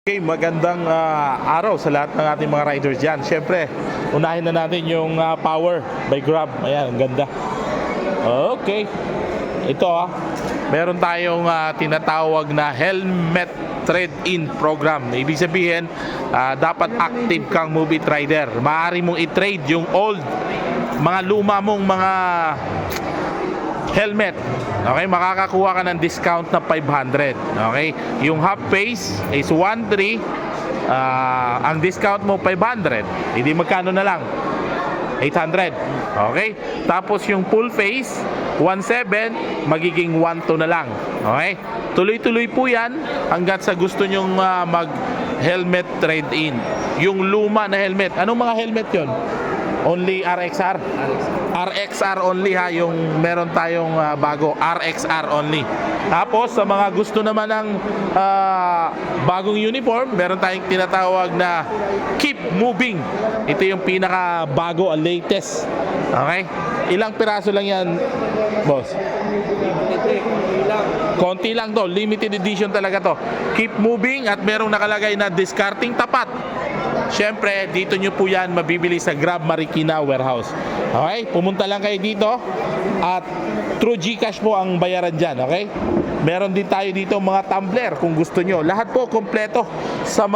Okay, magandang araw sa lahat ng ating mga riders dyan. Siyempre, unahin na natin yung Power by Grab. Ayan, ang ganda. Okay. Ito meron tayong tinatawag na helmet trade-in program. Ibig sabihin, dapat active kang Move-It rider. Maaari mong i-trade yung old, mga luma mong mga helmet. Okay, makakakuha ka ng discount na 500. Okay, yung half face is 1,300. Ang discount mo 500. Hindi magkano na lang? 800. Okay, tapos yung full face 1,700, magiging 1,200 na lang. Okay, tuloy-tuloy po yan hanggat sa gusto nyong mag helmet trade-in. Yung luma na helmet. Anong mga helmet yon? Only RXR? RXR only yung meron tayong bago, RXR only. Tapos sa mga gusto naman ng bagong uniform, meron tayong tinatawag na Keep Moving. Ito yung pinaka bago, latest. Okay? Ilang piraso lang yan, boss? Konti lang to, limited edition talaga to. Keep Moving at merong nakalagay na discarding tapat. Siyempre, dito nyo po yan mabibili sa Grab Marikina Warehouse. Okay? Pumunta lang kayo dito at through GCash po ang bayaran dyan. Okay? Meron din tayo dito mga tumbler kung gusto nyo. Lahat po kompleto sa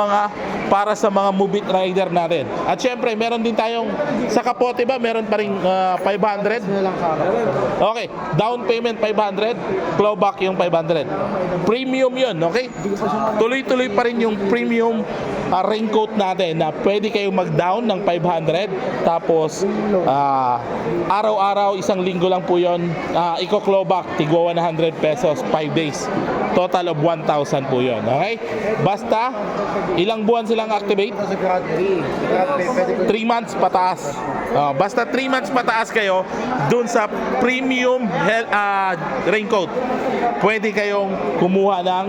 para sa mga Move-It rider natin. At siyempre, meron din tayong sa kapote ba, meron pa rin 500? Okay, down payment 500, clawback yung 500. Premium yun, okay? Tuloy-tuloy pa rin yung premium raincoat natin na pwede kayong mag-down ng 500. Tapos, araw-araw, isang linggo lang po yun. Iko-clawback, tigwa 100 pesos, 5 days. Total of 1,000 po yun, okay? Basta, ilang buwan silang activate? 3 months pataas. Basta 3 months pataas kayo dun sa premium raincoat, pwede kayong kumuha ng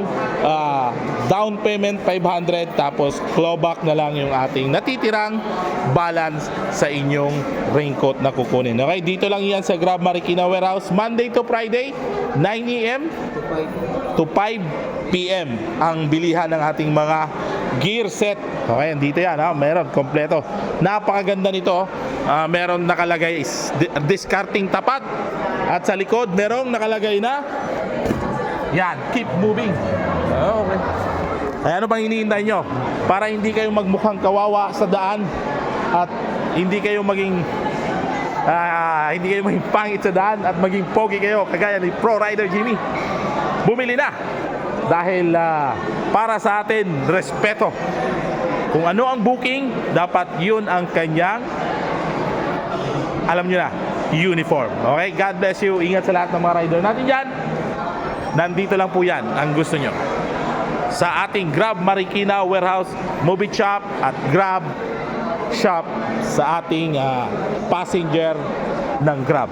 down payment 500, tapos clawback na lang yung ating natitirang balance sa inyong raincoat na kukunin. Okay, dito lang yan sa Grab Marikina Warehouse, Monday to Friday, 9 AM to 5 PM ang bilihan ng ating mga gear set. Okay, dito yan, meron kompleto. Napakaganda nito. Meron nakalagay discarding tapat at sa likod merong nakalagay na yan, Keep Moving. Okay. Ay, ano pang hinihintay nyo? Para hindi kayo magmukhang kawawa sa daan at hindi kayo maging pangit sa daan at maging pogi kayo kagaya ni Pro Rider Jimmy. Bumili na dahil para sa atin, respeto. Kung ano ang booking, dapat yun ang kanyang, alam nyo na, uniform. Okay, God bless you. Ingat sa lahat ng mga rider natin dyan. Nandito lang po yan ang gusto nyo sa ating Grab Marikina Warehouse, Move-It Shop at Grab Shop sa ating passenger ng Grab.